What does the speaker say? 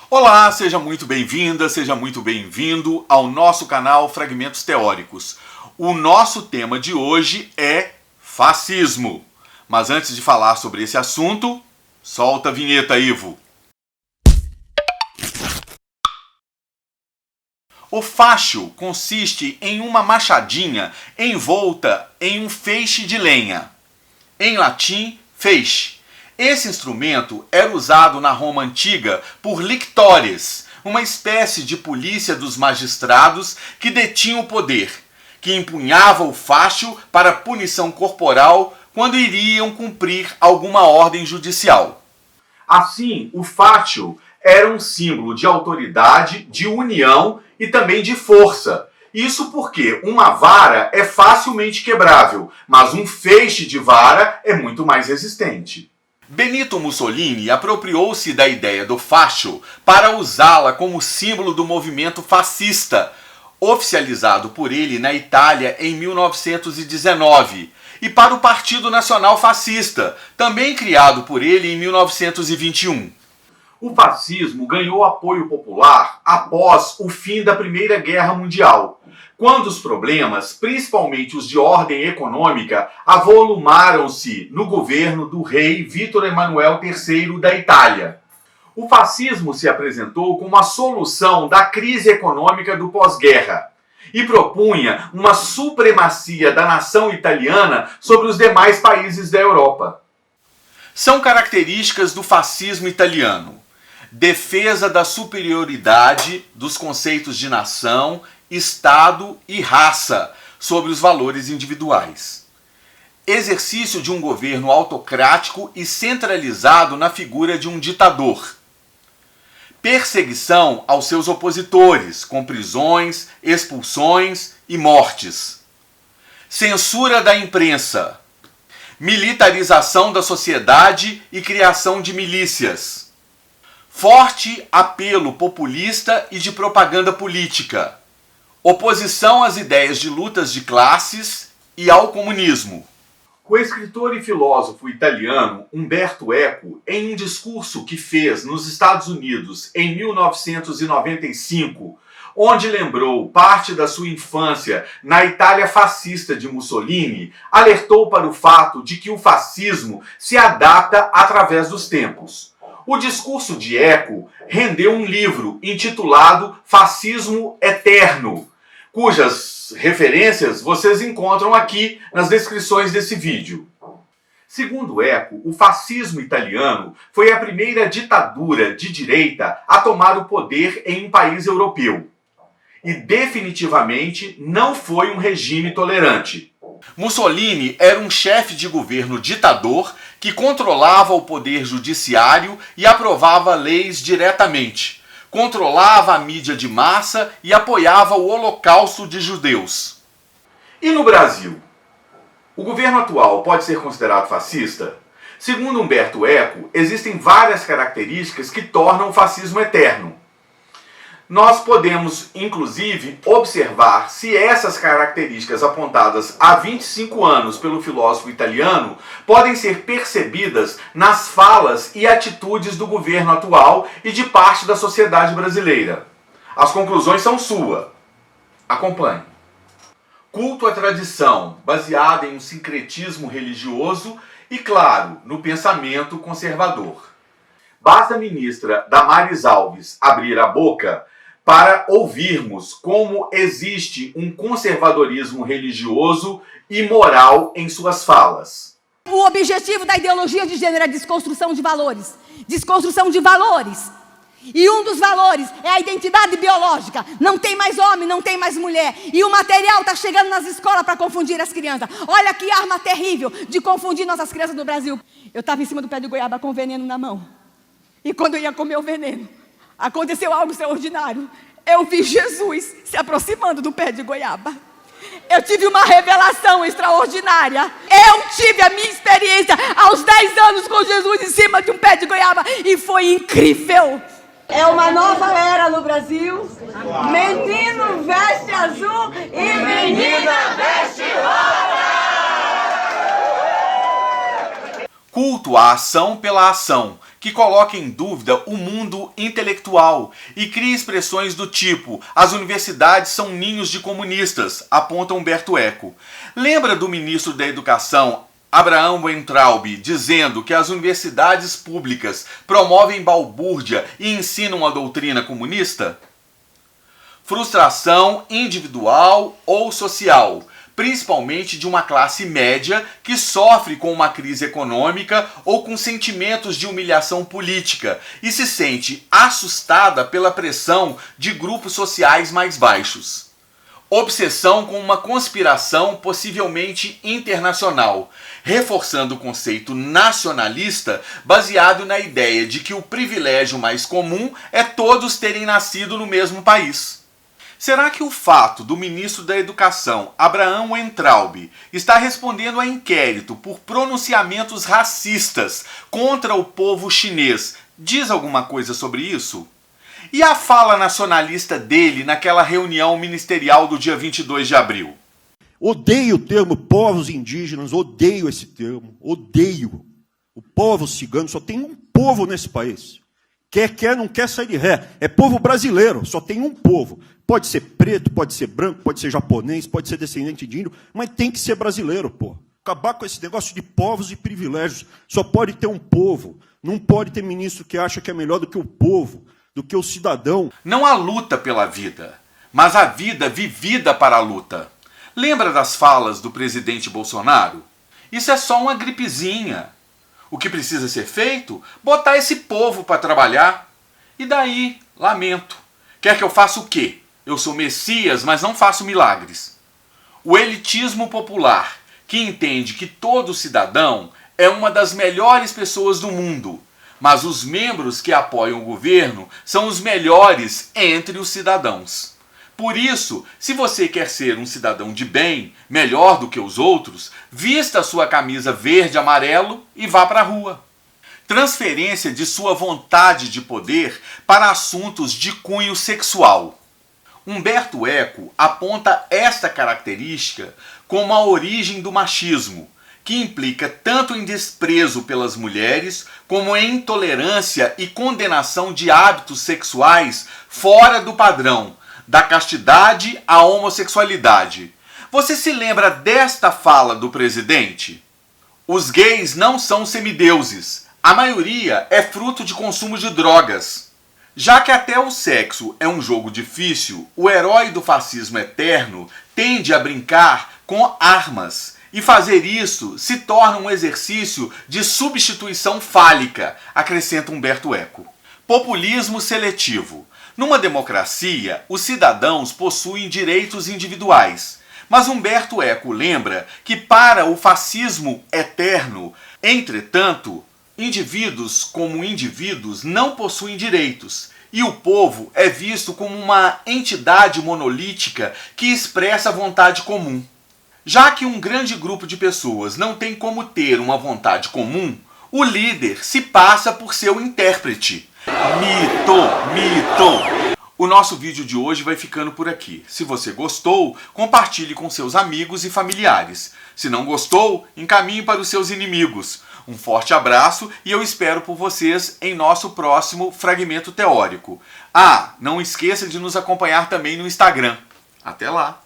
Olá, seja muito bem-vinda, seja muito bem-vindo ao nosso canal Fragmentos Teóricos. O nosso tema de hoje é fascismo. Mas antes de falar sobre esse assunto, solta a vinheta, Ivo. O facho consiste em uma machadinha envolta em um feixe de lenha. Em latim, feixe. Esse instrumento era usado na Roma antiga por lictores, uma espécie de polícia dos magistrados que detinha o poder, que empunhava o facho para punição corporal quando iriam cumprir alguma ordem judicial. Assim, o facho era um símbolo de autoridade, de união e também de força. Isso porque uma vara é facilmente quebrável, mas um feixe de vara é muito mais resistente. Benito Mussolini apropriou-se da ideia do facho para usá-la como símbolo do movimento fascista, oficializado por ele na Itália em 1919, e para o Partido Nacional Fascista, também criado por ele em 1921. O fascismo ganhou apoio popular após o fim da Primeira Guerra Mundial, quando os problemas, principalmente os de ordem econômica, avolumaram-se no governo do rei Vítor Emanuel III da Itália. O fascismo se apresentou como a solução da crise econômica do pós-guerra e propunha uma supremacia da nação italiana sobre os demais países da Europa. São características do fascismo italiano: defesa da superioridade dos conceitos de nação, Estado e raça sobre os valores individuais. Exercício de um governo autocrático e centralizado na figura de um ditador. Perseguição aos seus opositores, com prisões, expulsões e mortes. Censura da imprensa. Militarização da sociedade e criação de milícias. Forte apelo populista e de propaganda política. Oposição às ideias de lutas de classes e ao comunismo. O escritor e filósofo italiano Umberto Eco, em um discurso que fez nos Estados Unidos em 1995, onde lembrou parte da sua infância na Itália fascista de Mussolini, alertou para o fato de que o fascismo se adapta através dos tempos. O discurso de Eco rendeu um livro intitulado Fascismo Eterno, cujas referências vocês encontram aqui nas descrições desse vídeo. Segundo Eco, o fascismo italiano foi a primeira ditadura de direita a tomar o poder em um país europeu. E definitivamente não foi um regime tolerante. Mussolini era um chefe de governo ditador que controlava o poder judiciário e aprovava leis diretamente. Controlava a mídia de massa e apoiava o Holocausto de judeus. E no Brasil? O governo atual pode ser considerado fascista? Segundo Umberto Eco, existem várias características que tornam o fascismo eterno. Nós podemos, inclusive, observar se essas características apontadas há 25 anos pelo filósofo italiano podem ser percebidas nas falas e atitudes do governo atual e de parte da sociedade brasileira. As conclusões são suas. Acompanhe. Culto à tradição, baseada em um sincretismo religioso e, claro, no pensamento conservador. Basta a ministra Damares Alves abrir a boca para ouvirmos como existe um conservadorismo religioso e moral em suas falas. O objetivo da ideologia de gênero é a desconstrução de valores. Desconstrução de valores. E um dos valores é a identidade biológica. Não tem mais homem, não tem mais mulher. E o material está chegando nas escolas para confundir as crianças. Olha que arma terrível de confundir nossas crianças no Brasil. Eu estava em cima do pé de goiaba com veneno na mão. E quando eu ia comer o veneno, aconteceu algo extraordinário. Eu vi Jesus se aproximando do pé de goiaba. Eu tive uma revelação extraordinária. Eu tive a minha experiência aos 10 anos com Jesus em cima de um pé de goiaba. E foi incrível. É uma nova era no Brasil. Menino veste azul e menina veste rosa. Culto à ação pela ação, que coloca em dúvida o mundo intelectual e cria expressões do tipo: as universidades são ninhos de comunistas, aponta Humberto Eco. Lembra do ministro da Educação, Abraham Weintraub, dizendo que as universidades públicas promovem balbúrdia e ensinam a doutrina comunista? Frustração individual ou social, principalmente de uma classe média que sofre com uma crise econômica ou com sentimentos de humilhação política e se sente assustada pela pressão de grupos sociais mais baixos. Obsessão com uma conspiração possivelmente internacional, reforçando o conceito nacionalista baseado na ideia de que o privilégio mais comum é todos terem nascido no mesmo país. Será que o fato do ministro da Educação, Abraham Weintraub, estar respondendo a inquérito por pronunciamentos racistas contra o povo chinês diz alguma coisa sobre isso? E a fala nacionalista dele naquela reunião ministerial do dia 22 de abril? Odeio o termo povos indígenas, odeio esse termo, odeio. O povo cigano, só tem um povo nesse país. Quer, não quer sair de ré. É povo brasileiro, só tem um povo. Pode ser preto, pode ser branco, pode ser japonês, pode ser descendente de índio, mas tem que ser brasileiro, pô. Acabar com esse negócio de povos e privilégios. Só pode ter um povo. Não pode ter ministro que acha que é melhor do que o povo, do que o cidadão. Não há luta pela vida, mas a vida vivida para a luta. Lembra das falas do presidente Bolsonaro? Isso é só uma gripezinha. O que precisa ser feito? Botar esse povo para trabalhar. E daí, lamento. Quer que eu faça o quê? Eu sou Messias, mas não faço milagres. O elitismo popular, que entende que todo cidadão é uma das melhores pessoas do mundo, mas os membros que apoiam o governo são os melhores entre os cidadãos. Por isso, se você quer ser um cidadão de bem, melhor do que os outros, vista a sua camisa verde e amarelo e vá para a rua. Transferência de sua vontade de poder para assuntos de cunho sexual. Humberto Eco aponta esta característica como a origem do machismo, que implica tanto em desprezo pelas mulheres, como em intolerância e condenação de hábitos sexuais fora do padrão, da castidade à homossexualidade. Você se lembra desta fala do presidente? Os gays não são semideuses. A maioria é fruto de consumo de drogas. Já que até o sexo é um jogo difícil, o herói do fascismo eterno tende a brincar com armas. E fazer isso se torna um exercício de substituição fálica, acrescenta Humberto Eco. Populismo seletivo. Numa democracia, os cidadãos possuem direitos individuais. Mas Humberto Eco lembra que para o fascismo eterno, entretanto, indivíduos como indivíduos não possuem direitos. E o povo é visto como uma entidade monolítica que expressa a vontade comum. Já que um grande grupo de pessoas não tem como ter uma vontade comum, o líder se passa por seu intérprete. Mito! O nosso vídeo de hoje vai ficando por aqui. Se você gostou, compartilhe com seus amigos e familiares. Se não gostou, encaminhe para os seus inimigos. Um forte abraço e eu espero por vocês em nosso próximo Fragmento Teórico. Ah, não esqueça de nos acompanhar também no Instagram. Até lá!